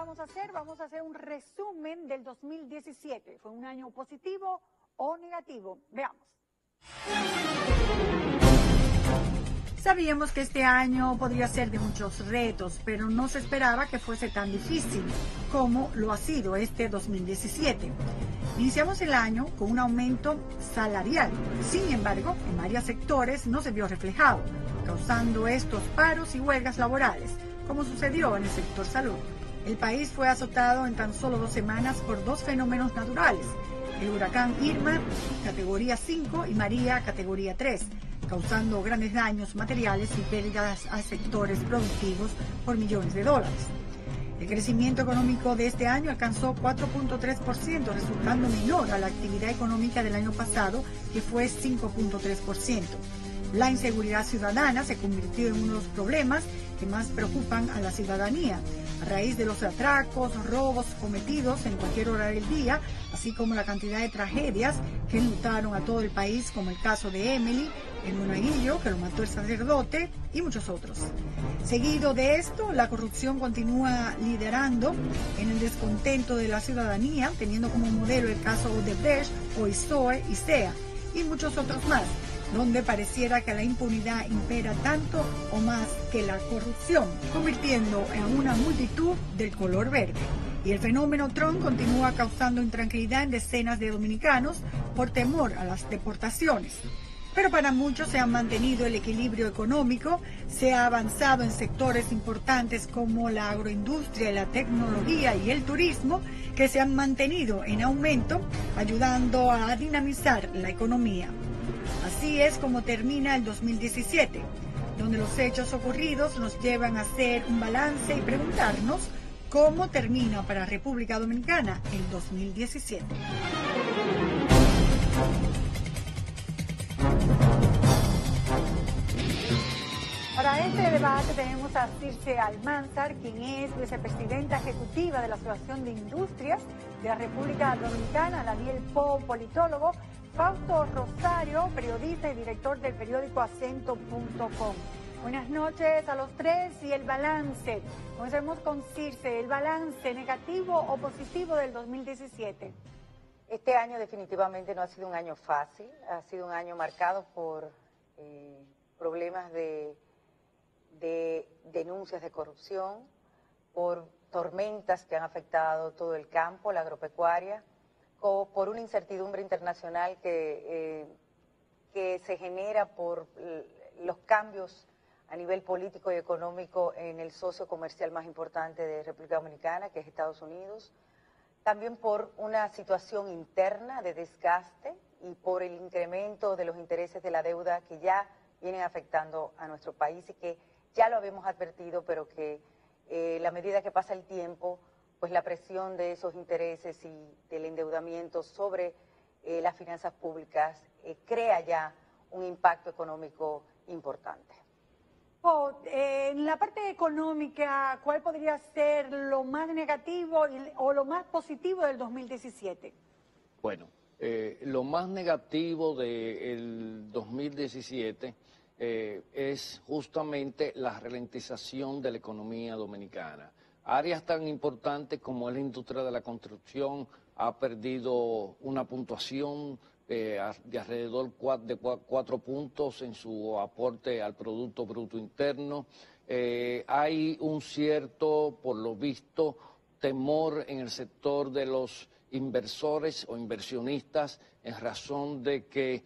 vamos a hacer? Vamos a hacer un resumen del 2017. ¿Fue un año positivo o negativo? Veamos. Sabíamos que este año podría ser de muchos retos, pero no se esperaba que fuese tan difícil como lo ha sido este 2017. Iniciamos el año con un aumento salarial. Sin embargo, en varios sectores no se vio reflejado, causando estos paros y huelgas laborales, como sucedió en el sector salud. El país fue azotado en tan solo 2 semanas por 2 fenómenos naturales: el huracán Irma, categoría 5, y María, categoría 3, causando grandes daños materiales y pérdidas a sectores productivos por millones de dólares. El crecimiento económico de este año alcanzó 4.3%, resultando menor a la actividad económica del año pasado, que fue 5.3%. La inseguridad ciudadana se convirtió en uno de los problemas que más preocupan a la ciudadanía, a raíz de los atracos, robos cometidos en cualquier hora del día, así como la cantidad de tragedias que enlutaron a todo el país, como el caso de Emily, el monaguillo que lo mató el sacerdote, y muchos otros. Seguido de esto, la corrupción continúa liderando en el descontento de la ciudadanía, teniendo como modelo el caso Odebrecht, OISOE y SEA, y muchos otros más, donde pareciera que la impunidad impera tanto o más que la corrupción, convirtiendo en una multitud del color verde. Y el fenómeno Trump continúa causando intranquilidad en decenas de dominicanos por temor a las deportaciones. Pero para muchos se ha mantenido el equilibrio económico, se ha avanzado en sectores importantes como la agroindustria, la tecnología y el turismo, que se han mantenido en aumento, ayudando a dinamizar la economía. Así es como termina el 2017, donde los hechos ocurridos nos llevan a hacer un balance y preguntarnos cómo termina para República Dominicana el 2017. Para este debate tenemos a Circe Almanzar, quien es vicepresidenta ejecutiva de la Asociación de Industrias de la República Dominicana, Daniel Po, politólogo, Fausto Rosario, periodista y director del periódico Acento.com. Buenas noches a los tres y el balance. Comencemos con Circe. ¿El balance negativo o positivo del 2017? Este año definitivamente no ha sido un año fácil, ha sido un año marcado por problemas de denuncias de corrupción, por tormentas que han afectado todo el campo, la agropecuaria, o por una incertidumbre internacional que se genera por los cambios a nivel político y económico en el socio comercial más importante de República Dominicana, que es Estados Unidos. También por una situación interna de desgaste y por el incremento de los intereses de la deuda que ya vienen afectando a nuestro país y que ya lo habíamos advertido, pero que la medida que pasa el tiempo, pues la presión de esos intereses y del endeudamiento sobre las finanzas públicas crea ya un impacto económico importante. En la parte económica, ¿cuál podría ser lo más negativo o lo más positivo del 2017? Bueno, lo más negativo del 2017 es justamente la ralentización de la economía dominicana. Áreas tan importantes como es la industria de la construcción ha perdido una puntuación de alrededor de 4 puntos en su aporte al Producto Bruto Interno. Hay un cierto, por lo visto, temor en el sector de los inversores o inversionistas en razón de que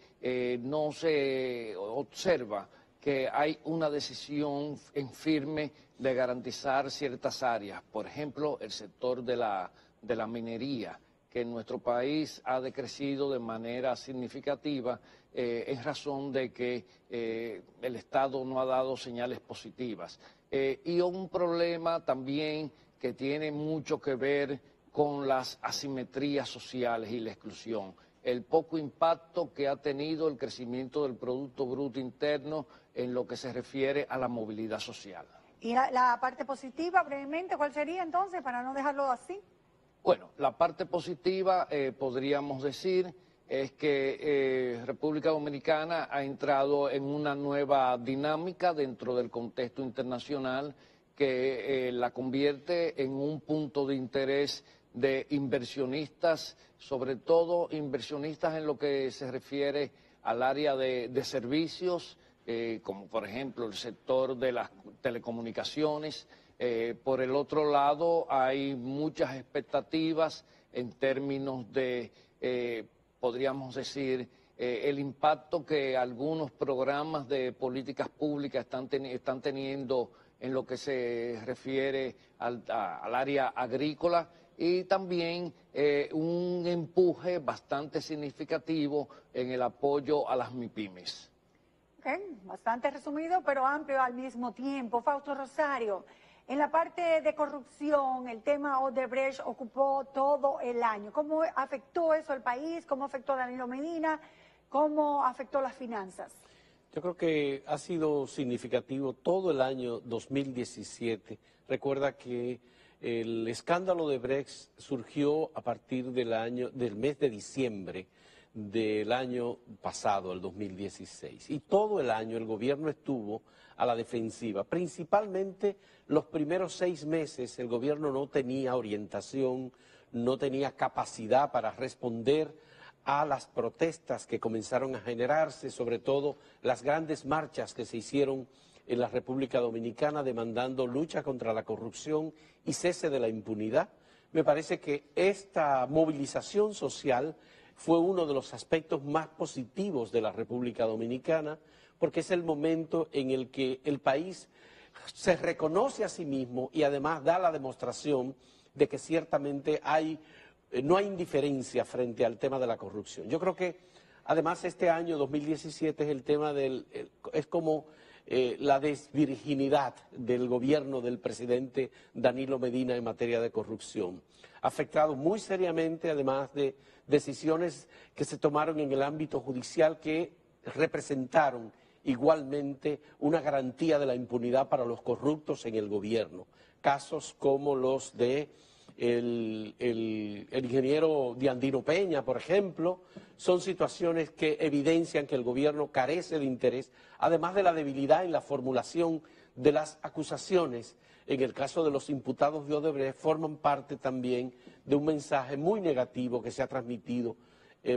no se observa que hay una decisión en firme de garantizar ciertas áreas. Por ejemplo, el sector de la minería, que en nuestro país ha decrecido de manera significativa en razón de que el Estado no ha dado señales positivas. Y un problema también que tiene mucho que ver con las asimetrías sociales y la exclusión. El poco impacto que ha tenido el crecimiento del Producto Bruto Interno en lo que se refiere a la movilidad social. Y la parte positiva, brevemente, ¿cuál sería entonces, para no dejarlo así? Bueno, la parte positiva, podríamos decir, es que República Dominicana ha entrado en una nueva dinámica dentro del contexto internacional que la convierte en un punto de interés de inversionistas, sobre todo inversionistas en lo que se refiere al área de servicios, como por ejemplo el sector de las telecomunicaciones. Por el otro lado, hay muchas expectativas en términos de, podríamos decir, el impacto que algunos programas de políticas públicas están teniendo en lo que se refiere al área agrícola, y también un empuje bastante significativo en el apoyo a las MIPYMES. Okay, bastante resumido, pero amplio al mismo tiempo. Fausto Rosario, en la parte de corrupción, el tema Odebrecht ocupó todo el año. ¿Cómo afectó eso al país? ¿Cómo afectó a Danilo Medina? ¿Cómo afectó las finanzas? Yo creo que ha sido significativo todo el año 2017. Recuerda que el escándalo de Odebrecht surgió a partir del mes de diciembre del año pasado, el 2016. Y todo el año el gobierno estuvo a la defensiva. Principalmente los primeros 6 meses el gobierno no tenía orientación, no tenía capacidad para responder a las protestas que comenzaron a generarse, sobre todo las grandes marchas que se hicieron en la República Dominicana demandando lucha contra la corrupción y cese de la impunidad. Me parece que esta movilización social fue uno de los aspectos más positivos de la República Dominicana, porque es el momento en el que el país se reconoce a sí mismo y además da la demostración de que ciertamente no hay indiferencia frente al tema de la corrupción. Yo creo que además este año 2017 es el tema es como la desvirginidad del gobierno del presidente Danilo Medina en materia de corrupción. Ha afectado muy seriamente, además de decisiones que se tomaron en el ámbito judicial que representaron igualmente una garantía de la impunidad para los corruptos en el gobierno. Casos como los de el ingeniero Diandino Peña, por ejemplo, son situaciones que evidencian que el gobierno carece de interés, además de la debilidad en la formulación de las acusaciones. En el caso de los imputados de Odebrecht, forman parte también de un mensaje muy negativo que se ha transmitido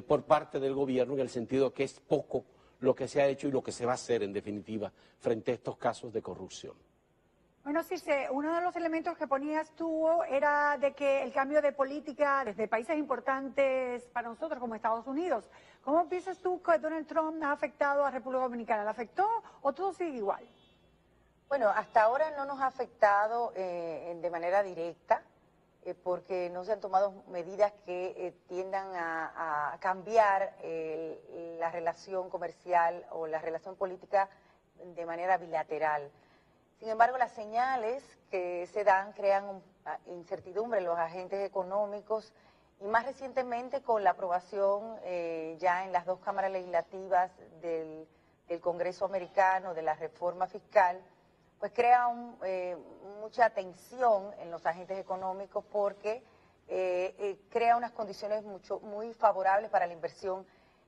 por parte del gobierno, en el sentido que es poco lo que se ha hecho y lo que se va a hacer, en definitiva, frente a estos casos de corrupción. Bueno, Circe, uno de los elementos que ponías tú era de que el cambio de política desde países importantes para nosotros como Estados Unidos. ¿Cómo piensas tú que Donald Trump ha afectado a República Dominicana? ¿La afectó o todo sigue igual? Bueno, hasta ahora no nos ha afectado de manera directa porque no se han tomado medidas que tiendan a cambiar la relación comercial o la relación política de manera bilateral. Sin embargo, las señales que se dan crean incertidumbre en los agentes económicos y más recientemente con la aprobación ya en las 2 cámaras legislativas del Congreso americano de la reforma fiscal, pues crea mucha tensión en los agentes económicos porque crea unas condiciones muy favorables para la inversión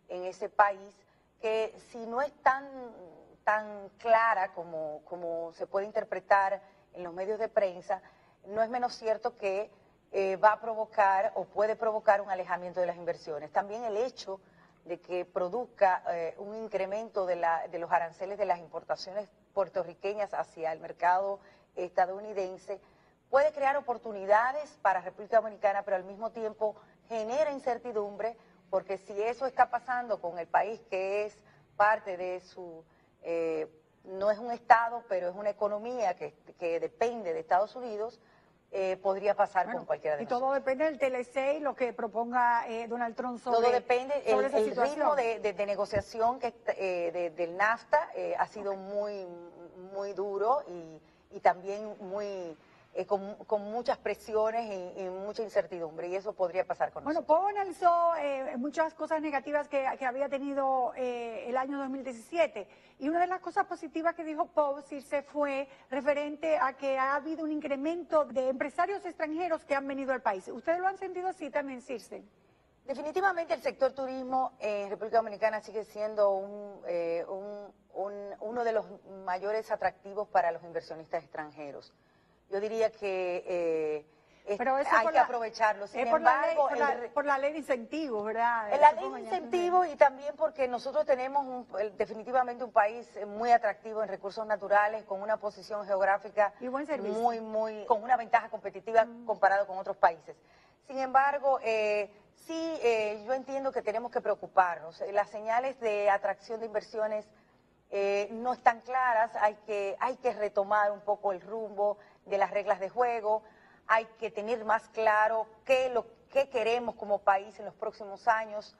en ese país que si no es tan clara como se puede interpretar en los medios de prensa, no es menos cierto que va a provocar o puede provocar un alejamiento de las inversiones. También el hecho de que produzca un incremento de los aranceles de las importaciones puertorriqueñas hacia el mercado estadounidense puede crear oportunidades para República Dominicana, pero al mismo tiempo genera incertidumbre, porque si eso está pasando con el país que es parte de su... no es un Estado, pero es una economía que depende de Estados Unidos, podría pasar con cualquiera de nosotros. Y todo depende del TLC y lo que proponga Donald Trump sobre todo depende, sobre esa el situación. ritmo de negociación del NAFTA ha sido muy duro y también con muchas presiones y mucha incertidumbre, y eso podría pasar con nosotros. Bueno, Pau analizó muchas cosas negativas que había tenido el año 2017, y una de las cosas positivas que dijo Pau, Circe, fue referente a que ha habido un incremento de empresarios extranjeros que han venido al país. ¿Ustedes lo han sentido así también, Circe? Definitivamente el sector turismo en República Dominicana sigue siendo uno de los mayores atractivos para los inversionistas extranjeros. yo diría que Pero eso hay por que la- aprovecharlo. Sin Es por la ley, embargo, por la ley de incentivos, ¿verdad? la ley Supongo de ya. incentivos y también porque nosotros tenemos definitivamente un país muy atractivo en recursos naturales, con una posición geográfica Y buen servicio. con una ventaja competitiva comparado con otros países. Sin embargo, yo entiendo que tenemos que preocuparnos. Las señales de atracción de inversiones no están claras, hay que retomar un poco el rumbo de las reglas de juego, hay que tener más claro qué queremos como país en los próximos años.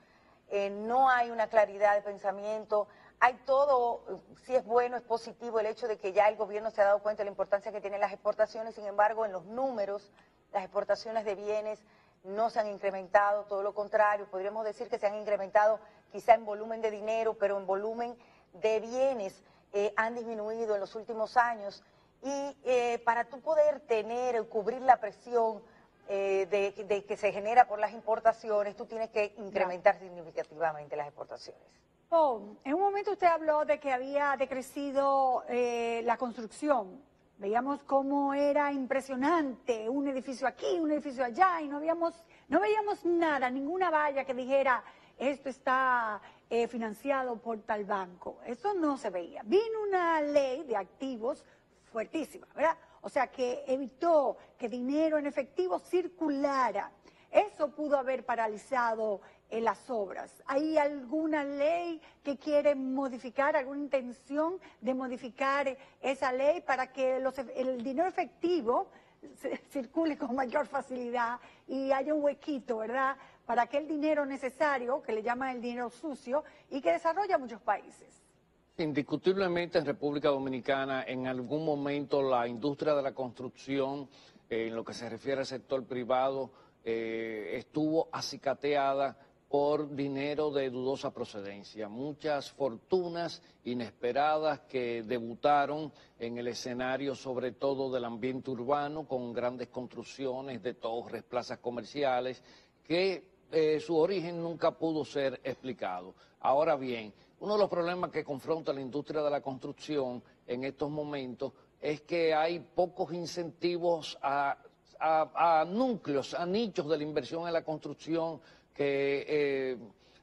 No hay una claridad de pensamiento, hay todo, si es bueno, es positivo el hecho de que ya el gobierno se ha dado cuenta de la importancia que tienen las exportaciones. Sin embargo, en los números, las exportaciones de bienes no se han incrementado, todo lo contrario, podríamos decir que se han incrementado quizá en volumen de dinero, pero en volumen de bienes han disminuido en los últimos años. Y para tú poder cubrir la presión de que se genera por las importaciones, tú tienes que incrementar significativamente las exportaciones. En un momento usted habló de que había decrecido la construcción. Veíamos cómo era impresionante, un edificio aquí, un edificio allá, y no veíamos nada, ninguna valla que dijera esto está financiado por tal banco. Eso no se veía. Vino una ley de activos fuertísima, ¿verdad? O sea, que evitó que dinero en efectivo circulara. Eso pudo haber paralizado las obras. ¿Hay alguna ley que quiere modificar, alguna intención de modificar esa ley para que el dinero efectivo circule con mayor facilidad y haya un huequito, ¿verdad? Para aquel dinero necesario, que le llaman el dinero sucio, y que desarrolla muchos países. Indiscutiblemente en República Dominicana en algún momento la industria de la construcción, en lo que se refiere al sector privado, estuvo acicateada por dinero de dudosa procedencia. Muchas fortunas inesperadas que debutaron en el escenario, sobre todo del ambiente urbano, con grandes construcciones de torres, plazas comerciales, que su origen nunca pudo ser explicado. Ahora bien, uno de los problemas que confronta la industria de la construcción en estos momentos es que hay pocos incentivos a núcleos, a nichos de la inversión en la construcción que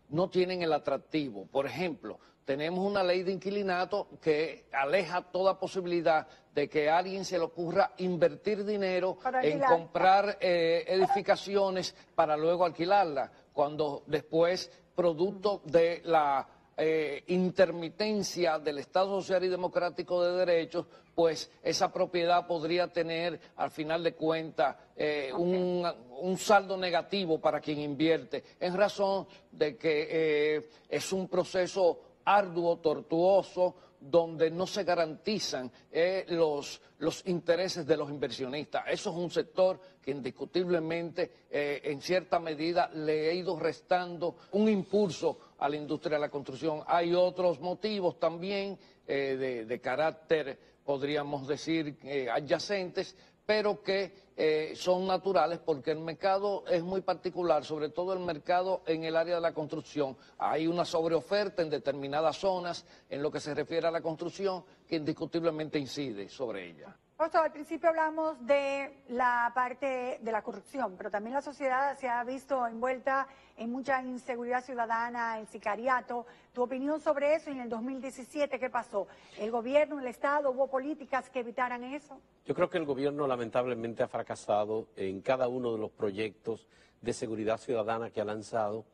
no tienen el atractivo. Por ejemplo, tenemos una ley de inquilinato que aleja toda posibilidad de que a alguien se le ocurra invertir dinero en comprar edificaciones para luego alquilarlas, cuando después, producto de la intermitencia del Estado Social y Democrático de Derechos, pues esa propiedad podría tener, al final de cuentas, un saldo negativo para quien invierte, en razón de que es un proceso arduo, tortuoso, donde no se garantizan los intereses de los inversionistas. Eso es un sector que indiscutiblemente, en cierta medida, le ha ido restando un impulso a la industria de la construcción. Hay otros motivos también de carácter, podríamos decir, adyacentes, pero que son naturales porque el mercado es muy particular, sobre todo el mercado en el área de la construcción. Hay una sobreoferta en determinadas zonas en lo que se refiere a la construcción que indiscutiblemente incide sobre ella. Pastor, al principio hablamos de la parte de la corrupción, pero también la sociedad se ha visto envuelta en mucha inseguridad ciudadana, el sicariato. ¿Tu opinión sobre eso? En el 2017, ¿qué pasó? ¿El gobierno, el Estado, hubo políticas que evitaran eso? Yo creo que el gobierno lamentablemente ha fracasado en cada uno de los proyectos de seguridad ciudadana que ha lanzado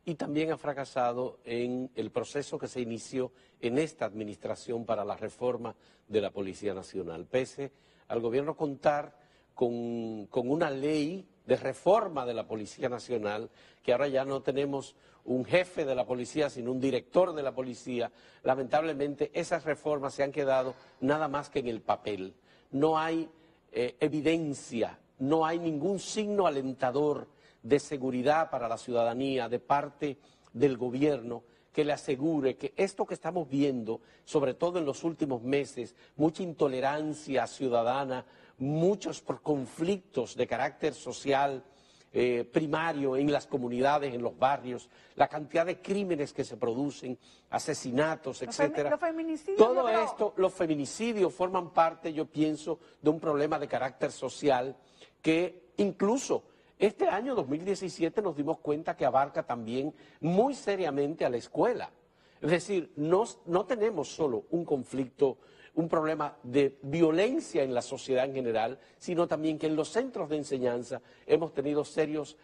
y también ha fracasado en el proceso que se inició en esta administración para la reforma de la Policía Nacional. Pese al gobierno contar con una ley de reforma de la Policía Nacional, que ahora ya no tenemos un jefe de la policía, sino un director de la policía, lamentablemente esas reformas se han quedado nada más que en el papel. No hay evidencia, no hay ningún signo alentador de seguridad para la ciudadanía de parte del gobierno que le asegure que esto que estamos viendo, sobre todo en los últimos meses, mucha intolerancia ciudadana, muchos conflictos de carácter social, primario en las comunidades, en los barrios, la cantidad de crímenes que se producen, asesinatos, etcétera. Los feminicidios. Todo esto, los feminicidios forman parte, yo pienso, de un problema de carácter social que incluso este año 2017 nos dimos cuenta que abarca también muy seriamente a la escuela. Es decir, no tenemos solo un conflicto, un problema de violencia en la sociedad en general, sino también que en los centros de enseñanza hemos tenido serias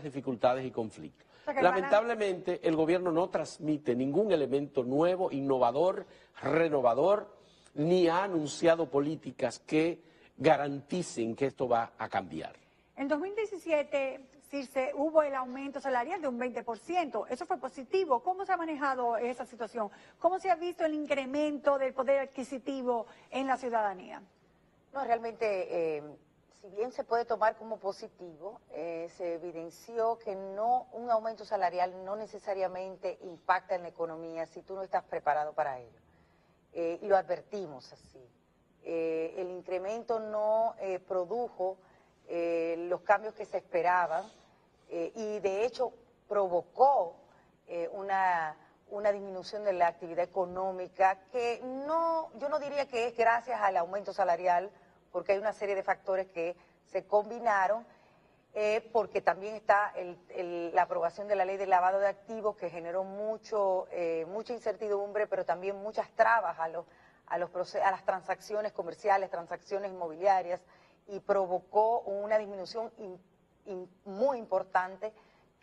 dificultades y conflictos. Lamentablemente, el gobierno no transmite ningún elemento nuevo, innovador, renovador, ni ha anunciado políticas que garanticen que esto va a cambiar. En 2017, Circe, hubo el aumento salarial de un 20%. Eso fue positivo. ¿Cómo se ha manejado esa situación? ¿Cómo se ha visto el incremento del poder adquisitivo en la ciudadanía? No, realmente, si bien se puede tomar como positivo, se evidenció que un aumento salarial no necesariamente impacta en la economía si tú no estás preparado para ello. Y lo advertimos así. El incremento no produjo los cambios que se esperaban y de hecho provocó una disminución de la actividad económica que yo no diría que es gracias al aumento salarial, porque hay una serie de factores que se combinaron, porque también está la aprobación de la ley de lavado de activos que generó mucha incertidumbre, pero también muchas trabas a las transacciones comerciales, transacciones inmobiliarias, y provocó una disminución muy importante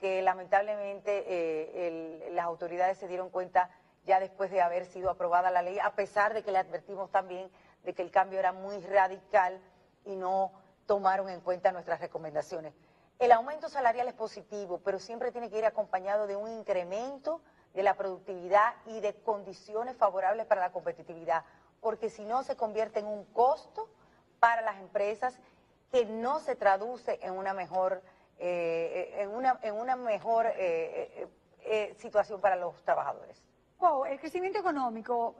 que lamentablemente las autoridades se dieron cuenta ya después de haber sido aprobada la ley, a pesar de que le advertimos también de que el cambio era muy radical y no tomaron en cuenta nuestras recomendaciones. El aumento salarial es positivo, pero siempre tiene que ir acompañado de un incremento de la productividad y de condiciones favorables para la competitividad, porque si no se convierte en un costo para las empresas que no se traduce en una mejor, situación para los trabajadores. Wow, el crecimiento económico,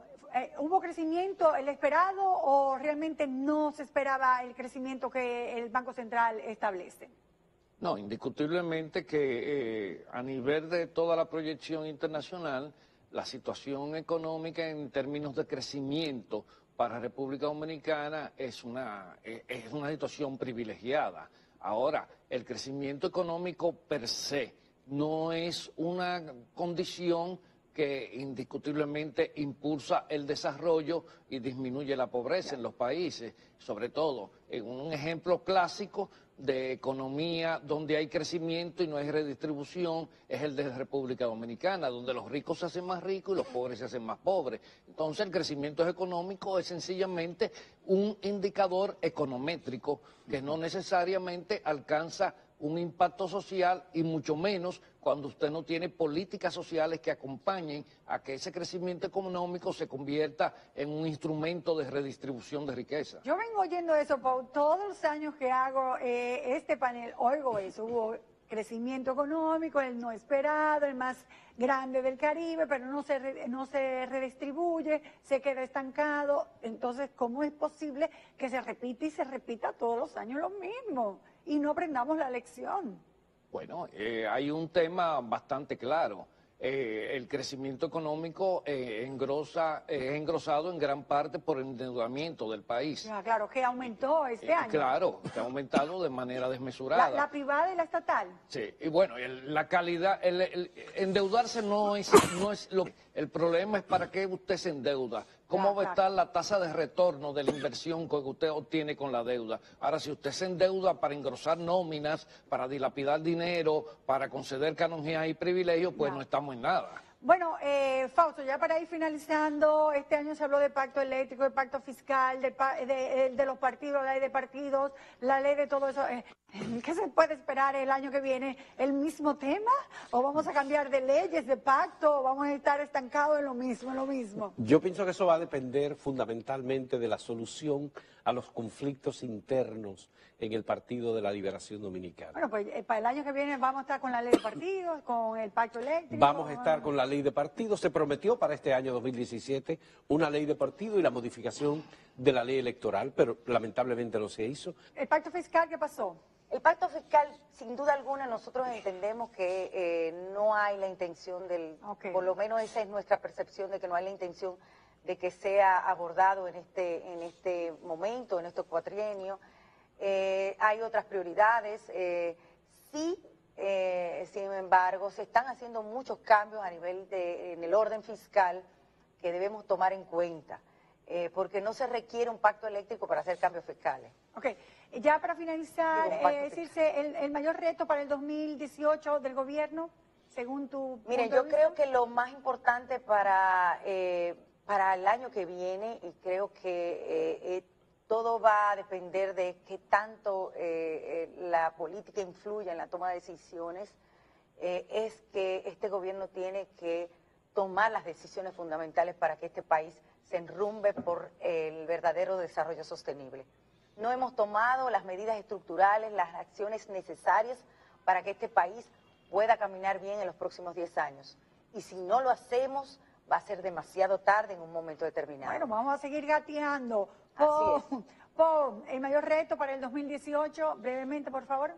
¿hubo crecimiento el esperado o realmente no se esperaba el crecimiento que el Banco Central establece? No, indiscutiblemente que a nivel de toda la proyección internacional, la situación económica en términos de crecimiento para República Dominicana es una situación privilegiada. Ahora, el crecimiento económico per se no es una condición que indiscutiblemente impulsa el desarrollo y disminuye la pobreza en los países, sobre todo en un ejemplo clásico de economía donde hay crecimiento y no hay redistribución es el de República Dominicana, donde los ricos se hacen más ricos y los pobres se hacen más pobres. Entonces el crecimiento económico es sencillamente un indicador econométrico que no necesariamente alcanza un impacto social y mucho menos cuando usted no tiene políticas sociales que acompañen a que ese crecimiento económico se convierta en un instrumento de redistribución de riqueza. Yo vengo oyendo eso, Pau, todos los años que hago este panel, oigo eso, hubo crecimiento económico, el no esperado, el más grande del Caribe, pero no se redistribuye, se queda estancado. Entonces, ¿cómo es posible que se repita y se repita todos los años lo mismo y no aprendamos la lección? Bueno, hay un tema bastante claro. El crecimiento económico es engrosado en gran parte por el endeudamiento del país. Claro, que aumentó este año. Claro, que ha aumentado de manera desmesurada. La privada y la estatal. Sí, y bueno, la calidad, el endeudarse no es el problema es para qué usted se endeuda. ¿Cómo va a estar la tasa de retorno de la inversión que usted obtiene con la deuda? Ahora, si usted se endeuda para engrosar nóminas, para dilapidar dinero, para conceder canonjías y privilegios, pues no estamos en nada. Bueno, Fausto, ya para ir finalizando, este año se habló de pacto eléctrico, de pacto fiscal, de los partidos, la ley de partidos, la ley de todo eso. ¿Qué se puede esperar el año que viene? ¿El mismo tema? ¿O vamos a cambiar de leyes, de pacto? ¿O vamos a estar estancados en lo mismo? Yo pienso que eso va a depender fundamentalmente de la solución a los conflictos internos en el Partido de la Liberación Dominicana. Bueno, pues para el año que viene vamos a estar con la ley de partidos, con el pacto eléctrico. Vamos a estar con la ley de partidos. Se prometió para este año 2017 una ley de partidos y la modificación de la ley electoral, pero lamentablemente no se hizo. ¿El pacto fiscal qué pasó? El pacto fiscal, sin duda alguna, nosotros entendemos que no hay la intención por lo menos esa es nuestra percepción, de que no hay la intención de que sea abordado en este momento, en este cuatrienio. Hay otras prioridades. Sí, sin embargo, se están haciendo muchos cambios a nivel en el orden fiscal que debemos tomar en cuenta, porque no se requiere un pacto eléctrico para hacer cambios fiscales. Ok, ya para finalizar, decirse el mayor reto para el 2018 del gobierno, según tu Miren, punto de yo vista. creo que lo más importante para el año que viene, y creo que todo va a depender de qué tanto la política influya en la toma de decisiones, es que este gobierno tiene que tomar las decisiones fundamentales para que este país se enrumbe por el verdadero desarrollo sostenible. No hemos tomado las medidas estructurales, las acciones necesarias para que este país pueda caminar bien en los próximos 10 años. Y si no lo hacemos, va a ser demasiado tarde en un momento determinado. Bueno, vamos a seguir gateando. El mayor reto para el 2018, brevemente, por favor.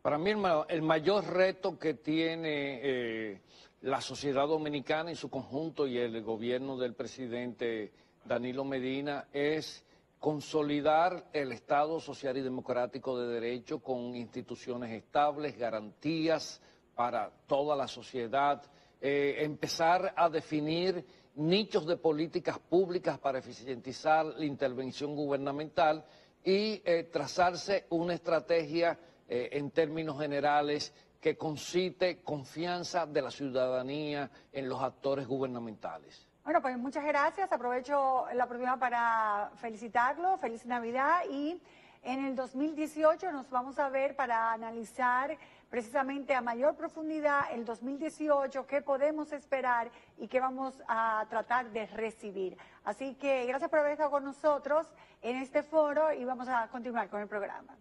Para mí el mayor reto que tiene la sociedad dominicana en su conjunto y el gobierno del presidente Danilo Medina es consolidar el Estado social y democrático de derecho con instituciones estables, garantías para toda la sociedad, empezar a definir nichos de políticas públicas para eficientizar la intervención gubernamental y trazarse una estrategia en términos generales que concite confianza de la ciudadanía en los actores gubernamentales. Bueno, pues muchas gracias. Aprovecho la oportunidad para felicitarlo. Feliz Navidad. Y en el 2018 nos vamos a ver para analizar precisamente a mayor profundidad el 2018, qué podemos esperar y qué vamos a tratar de recibir. Así que gracias por haber estado con nosotros en este foro y vamos a continuar con el programa.